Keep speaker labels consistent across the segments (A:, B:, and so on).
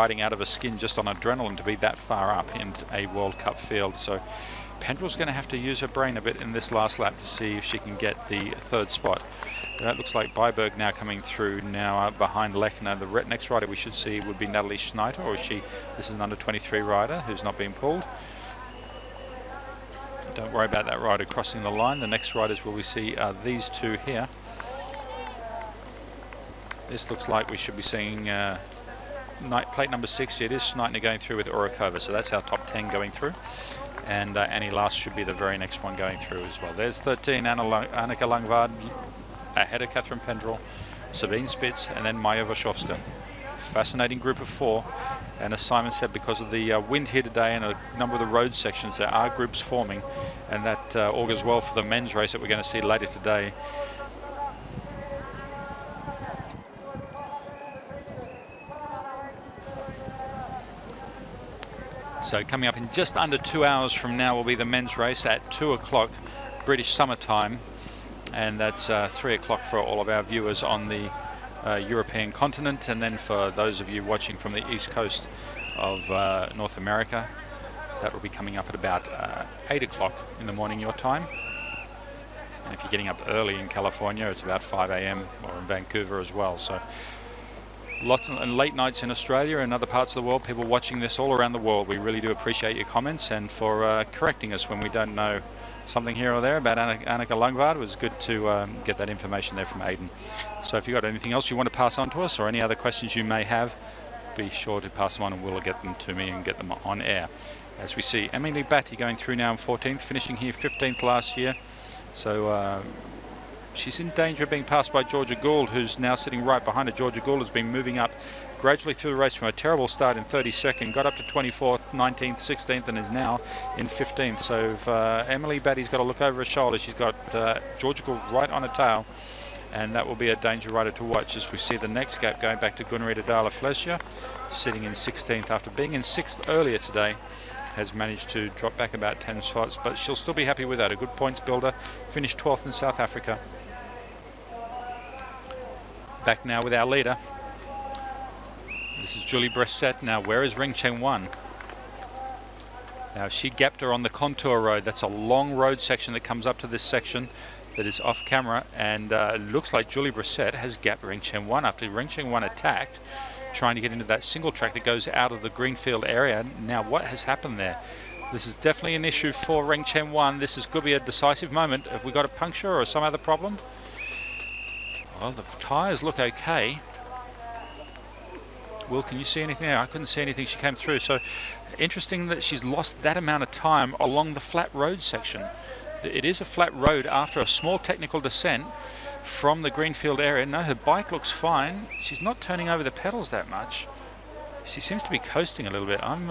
A: riding out of her skin just on adrenaline to be that far up in a World Cup field. So Pendrell's going to have to use her brain a bit in this last lap to see if she can get the third spot. That looks like Byberg now coming through now behind Lechner. The next rider we should see would be Natalie Schneider, or is she? This is an under 23 rider who's not being pulled. Don't worry about that rider crossing the line. The next riders will we see are these two here. This looks like we should be seeing plate number 6. It is Schneitner going through with Urakova, so that's our top 10 going through. And Annie Last should be the very next one going through as well. There's 13, Annika Langvad, ahead of Catherine Pendrell, Sabine Spitz, and then Maja Wachowska. Fascinating group of 4. And as Simon said, because of the wind here today and a number of the road sections, there are groups forming, and that augurs well for the men's race that we're going to see later today. So coming up in just under 2 hours from now will be the men's race at 2 o'clock British Summer Time, and that's 3 o'clock for all of our viewers on the European continent, and then for those of you watching from the east coast of North America, that will be coming up at about 8 o'clock in the morning your time. And if you're getting up early in California, it's about 5 a.m. or in Vancouver as well. So lots and late nights in Australia and other parts of the world, people watching this all around the world. We really do appreciate your comments and for correcting us when we don't know something here or there about Annika Langvad. It was good to get that information there from Aidan. So if you've got anything else you want to pass on to us, or any other questions you may have, be sure to pass them on and we'll get them to me and get them on air. As we see Emily Batty going through now in 14th, finishing here 15th last year. So she's in danger of being passed by Georgia Gould, who's now sitting right behind her. Georgia Gould has been moving up gradually through the race from a terrible start in 32nd, got up to 24th, 19th, 16th, and is now in 15th. So if, Emily Batty's got to look over her shoulder. She's got Georgia Gould right on her tail, and that will be a danger rider to watch as we see the next gap going back to Gunrita Dala Flesja, sitting in 16th after being in 6th earlier today. Has managed to drop back about 10 spots, but she'll still be happy with that. A good points builder, finished 12th in South Africa. Back now with our leader. This is Julie Bressette. Now where is Ring Cheng Wan? Now she gapped her on the contour road. That's a long road section that comes up to this section that is off camera, and it looks like Julie Bressette has gapped Ring Cheng Wan after Ring Cheng Wan attacked, trying to get into that single track that goes out of the greenfield area. Now what has happened there? This is definitely an issue for Ring Cheng Wan. This is could be a decisive moment. Have we got a puncture or some other problem? Well, the tyres look okay. Will, can you see anything there? I couldn't see anything. She came through. So interesting that she's lost that amount of time along the flat road section. It is a flat road after a small technical descent from the greenfield area. No, her bike looks fine. She's not turning over the pedals that much. She seems to be coasting a little bit. I'm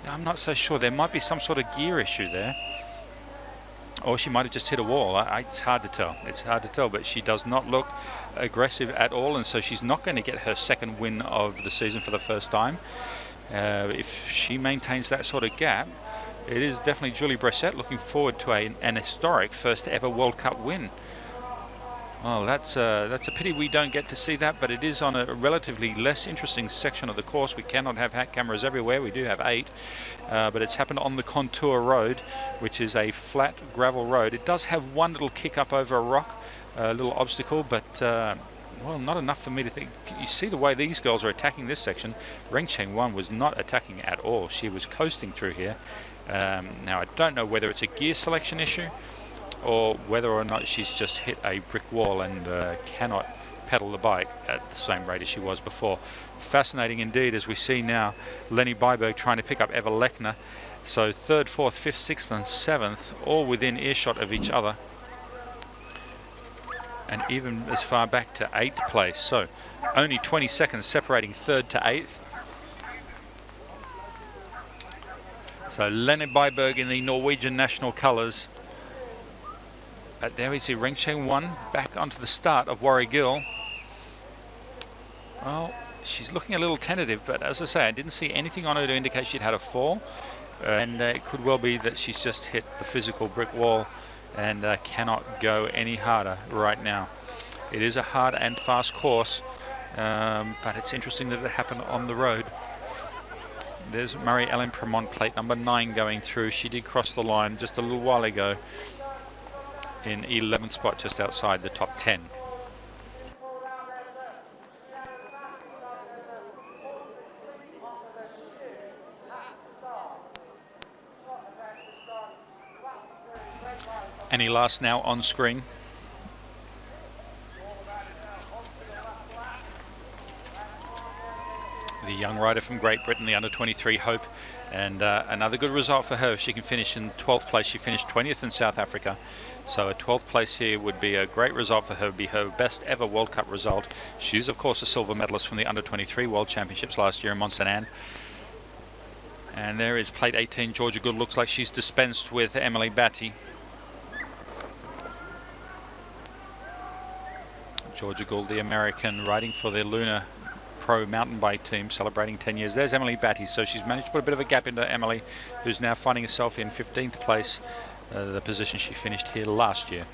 A: not so sure. There might be some sort of gear issue there. Or she might have just hit a wall. It's hard to tell. It's hard to tell, but she does not look aggressive at all, and so she's not going to get her second win of the season for the first time. If she maintains that sort of gap, it is definitely Julie Bressette looking forward to an historic first ever World Cup win. Well, that's a pity we don't get to see that, but it is on a relatively less interesting section of the course. We cannot have hat cameras everywhere. We do have 8, but it's happened on the contour road, which is a flat gravel road. It does have one little kick up over a rock, a little obstacle, but well, not enough for me to think. You see the way these girls are attacking this section. Ring Cheng Wan was not attacking at all. She was coasting through here. Now I don't know whether it's a gear selection issue or whether or not she's just hit a brick wall and cannot pedal the bike at the same rate as she was before. Fascinating indeed, as we see now Lenny Byberg trying to pick up Eva Lechner. So 3rd, 4th, 5th, 6th and 7th all within earshot of each other, and even as far back to 8th place. So only 20 seconds separating 3rd to 8th. So Lenny Byberg in the Norwegian national colours. But there we see Ring Cheng Wan back onto the start of Warragul. Well, she's looking a little tentative, but as I say, I didn't see anything on her to indicate she'd had a fall. And it could well be that she's just hit the physical brick wall and cannot go any harder right now. It is a hard and fast course, but it's interesting that it happened on the road. There's Marie-Ellen Premont, plate number 9, going through. She did cross the line just a little while ago in 11th spot, just outside the top 10. Annie Last now on screen. The young rider from Great Britain, the under-23 Hope, and another good result for her. If she can finish in 12th place, she finished 20th in South Africa, so a 12th place here would be a great result for her, would be her best ever World Cup result. She's of course a silver medalist from the under-23 World Championships last year in Mont Saint Anne. And there is plate 18, Georgia Gould. Looks like she's dispensed with Emily Batty. Georgia Gould, the American, riding for the Luna Pro mountain bike team, celebrating 10 years. There's Emily Batty, so she's managed to put a bit of a gap into Emily, who's now finding herself in 15th place, the position she finished here last year.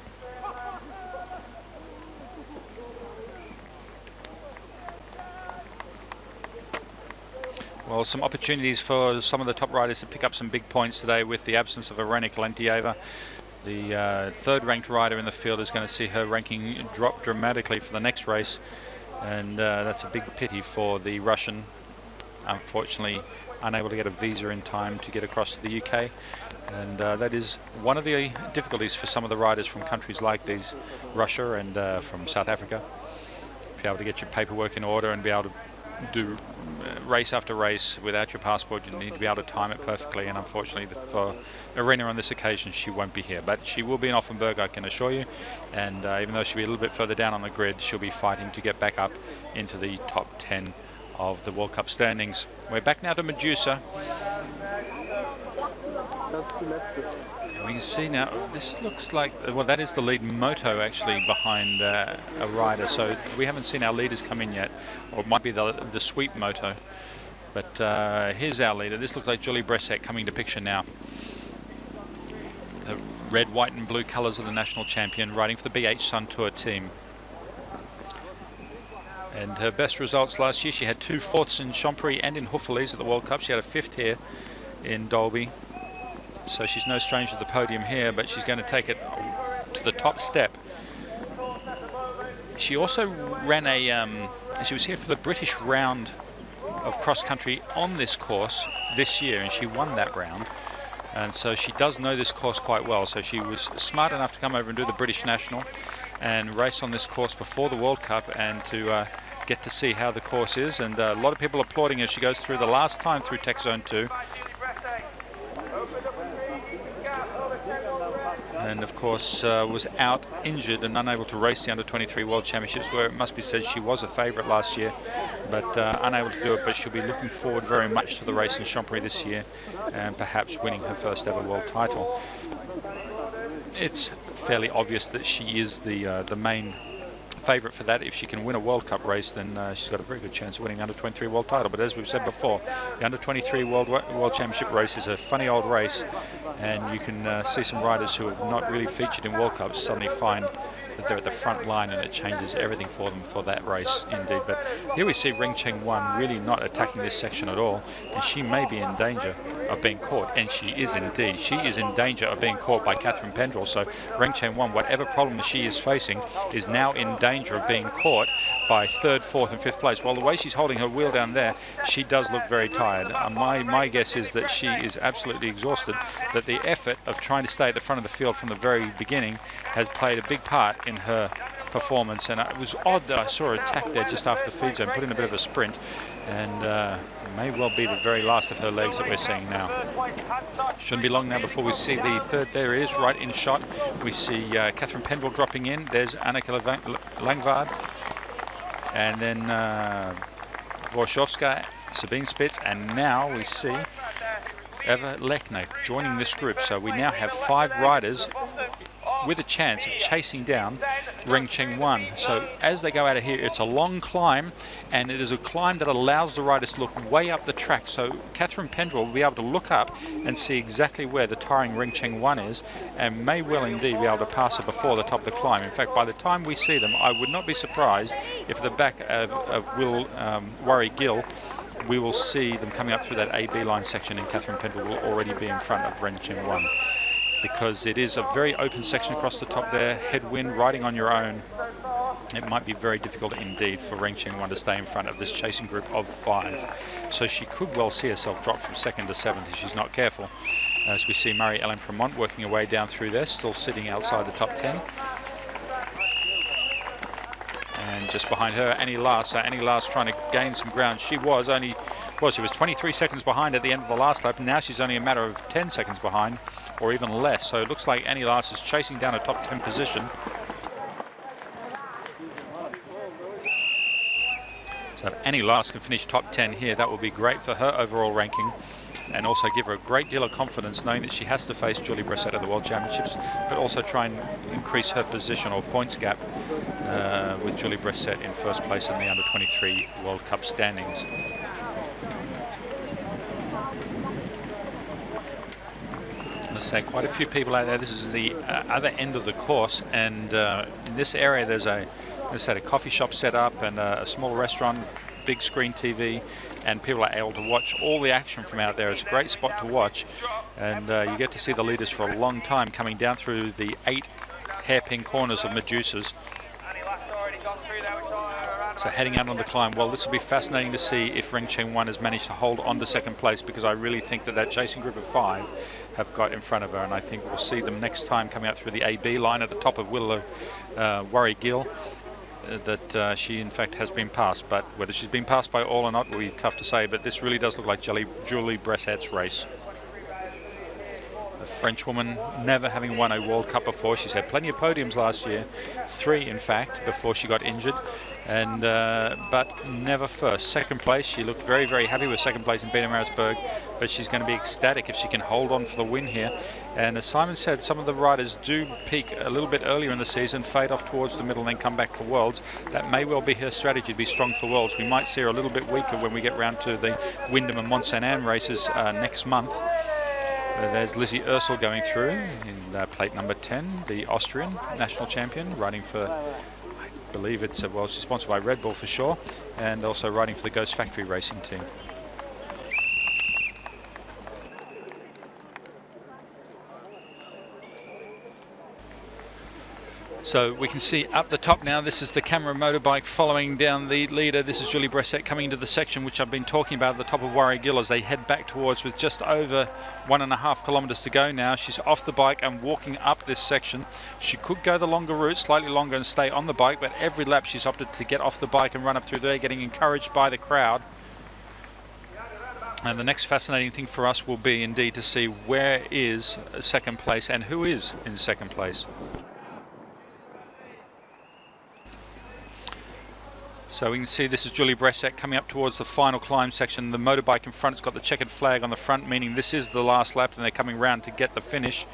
A: Well, some opportunities for some of the top riders to pick up some big points today with the absence of Irena Kolentieva. The third-ranked rider in the field is going to see her ranking drop dramatically for the next race, and that's a big pity for the Russian. Unfortunately, unable to get a visa in time to get across to the UK, and that is one of the difficulties for some of the riders from countries like these, Russia and from South Africa. Be able to get your paperwork in order and be able to do race after race without your passport. You need to be able to time it perfectly, and unfortunately for Irena on this occasion she won't be here, but she will be in Offenburg, I can assure you, and even though she'll be a little bit further down on the grid, she'll be fighting to get back up into the top 10 of the World Cup standings. We're back now to Medusa. We can see now, this looks like, well, that is the lead moto actually behind a rider, so we haven't seen our leaders come in yet, or it might be the sweep moto, but here's our leader. This looks like Julie Bressek coming to picture now. The red, white and blue colours of the national champion, riding for the BH Sun Tour team. And her best results last year, she had 2 fourths in Champery and in Houffalize at the World Cup. She had a 5th here in Dalby. So she's no stranger to the podium here, but she's going to take it to the top step. She also ran she was here for the British round of cross country on this course this year, and she won that round. And so she does know this course quite well. So she was smart enough to come over and do the British National and race on this course before the World Cup, and to get to see how the course is. And a lot of people applauding as she goes through the last time through Tech Zone 2. And of course was out injured and unable to race the under-23 World Championships, where it must be said she was a favourite last year, but unable to do it. But she'll be looking forward very much to the race in Champery this year, and perhaps winning her first ever world title. It's fairly obvious that she is the main favourite for that. If she can win a World Cup race, then she's got a very good chance of winning the under-23 world title. But as we've said before, the under-23 world championship race is a funny old race, and you can see some riders who have not really featured in World Cups suddenly find that they're at the front line, and it changes everything for them for that race indeed. But here we see Ring Cheng Wan really not attacking this section at all, and she may be in danger of being caught, and she is indeed. She is in danger of being caught by Catherine Pendrell. So Ring Cheng Wan, whatever problem she is facing, is now in danger of being caught by 3rd, 4th and 5th place. Well, the way she's holding her wheel down there, she does look very tired. My guess is that she is absolutely exhausted, that the effort of trying to stay at the front of the field from the very beginning has played a big part in her performance. And it was odd that I saw her attack there just after the feed zone, put in a bit of a sprint, and it may well be the very last of her legs that we're seeing now. Shouldn't be long now before we see the third. There it is, right in shot. We see Catherine Pendrell dropping in. There's Anneke Langvaard, and then Borchowska, Sabine Spitz, and now we see Eva Lechner joining this group. So we now have 5 riders with a chance of chasing down Ring Cheng 1. So as they go out of here, it's a long climb, and it is a climb that allows the riders to look way up the track. So Catherine Pendrell will be able to look up and see exactly where the tiring Ring Cheng 1 is, and may well indeed be able to pass her before the top of the climb. In fact, by the time we see them, I would not be surprised if at the back of Warri Gill, we will see them coming up through that AB line section, and Catherine Pendrell will already be in front of Ring Cheng 1. Because it is a very open section across the top there, headwind, riding on your own. It might be very difficult indeed for Ring Cheng 1 to stay in front of this chasing group of 5. So she could well see herself drop from 2nd to 7th if she's not careful. As we see Marie-Ellen Premont working her way down through there, still sitting outside the top 10. And just behind her, Annie Last. So Annie Last trying to gain some ground. She was 23 seconds behind at the end of the last lap. Now she's only a matter of 10 seconds behind, or even less. So it looks like Annie Last is chasing down a top 10 position. So if Annie Last can finish top 10 here, that will be great for her overall ranking, and also give her a great deal of confidence knowing that she has to face Julie Bressett at the World Championships, but also try and increase her position or points gap with Julie Bressett in first place in the under-23 World Cup standings. Let's say quite a few people out there. This is the other end of the course, and in this area there's a coffee shop set up and a small restaurant, big screen TV, and people are able to watch all the action from out there. It's a great spot to watch, and you get to see the leaders for a long time coming down through the 8 hairpin corners of Medusas. So heading out on the climb, well, this will be fascinating to see if Ring Cheng 1 has managed to hold on to 2nd place, because I really think that chasing group of 5 have got in front of her, and I think we'll see them next time coming out through the AB line at the top of Warri Gill. That she in fact has been passed, but whether she's been passed by all or not will be tough to say, but this really does look like Julie Bressett's race. A French woman, never having won a World Cup before. She's had plenty of podiums last year, 3 in fact, before she got injured, and but never first. 2nd place, she looked very, very happy with 2nd place in Biener-Maritzburg, but she's going to be ecstatic if she can hold on for the win here. And as Simon said, some of the riders do peak a little bit earlier in the season, fade off towards the middle and then come back for Worlds. That may well be her strategy, to be strong for Worlds. We might see her a little bit weaker when we get round to the Wyndham and Mont Saint Anne races next month. There's Lizzie Ursel going through in plate number 10, the Austrian national champion, riding for, I believe it's, well, she's sponsored by Red Bull for sure, and also riding for the Ghost Factory racing team. So we can see up the top now, this is the camera motorbike following down the leader. This is Julie Bressett coming into the section which I've been talking about at the top of Warri Gill as they head back towards, with just over 1.5 kilometres to go now. She's off the bike and walking up this section. She could go the longer route, slightly longer, and stay on the bike, but every lap she's opted to get off the bike and run up through there, getting encouraged by the crowd. And the next fascinating thing for us will be indeed to see where is 2nd place and who is in 2nd place. So we can see this is Julie Bressett coming up towards the final climb section. The motorbike in front has got the checkered flag on the front, meaning this is the last lap and they're coming round to get the finish.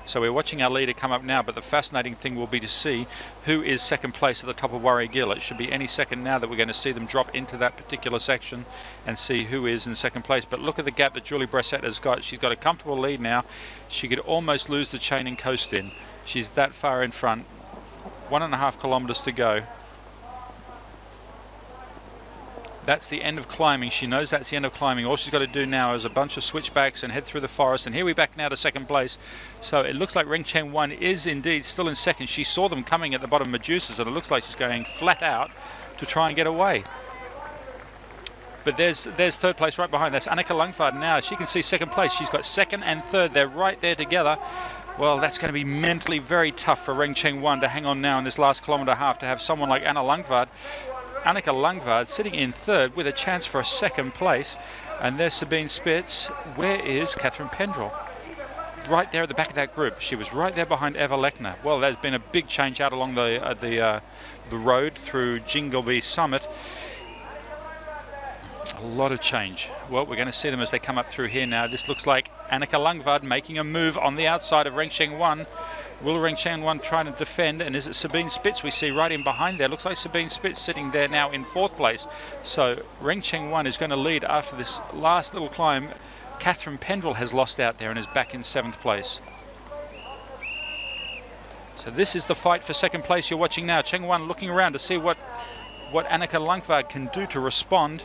A: So we're watching our leader come up now, but the fascinating thing will be to see who is 2nd place at the top of Warri Gill. It should be any second now that we're going to see them drop into that particular section and see who is in 2nd place. But look at the gap that Julie Bressett has got. She's got a comfortable lead now. She could almost lose the chain and coast in. She's that far in front. 1.5 kilometres to go. That's the end of climbing. She knows that's the end of climbing. All she's got to do now is a bunch of switchbacks and head through the forest. And here we're back now to 2nd place. So it looks like Ring Cheng 1 is indeed still in 2nd. She saw them coming at the bottom of Medusas, and it looks like she's going flat out to try and get away. But there's 3rd place right behind. That's Annika Langford now. She can see 2nd place. She's got 2nd and 3rd. They're right there together. Well, that's going to be mentally very tough for Ring Cheng 1 to hang on now in this last kilometre half, to have someone like Annika Langford sitting in 3rd with a chance for a 2nd place. And there's Sabine Spitz. Where is Catherine Pendrell? Right there at the back of that group. She was right there behind Eva Lechner. Well, there's been a big change out along the road through Jingleby Summit. A lot of change. Well, we're going to see them as they come up through here now. This looks like Annika Langford making a move on the outside of Ring Cheng 1. Will Ring Cheng Wan trying to defend, and is it Sabine Spitz we see right in behind there? Looks like Sabine Spitz sitting there now in 4th place. So Ring Cheng Wan is going to lead after this last little climb. Catherine Pendrell has lost out there and is back in 7th place. So this is the fight for 2nd place you're watching now. Cheng Wan looking around to see what Annika Langvaag can do to respond.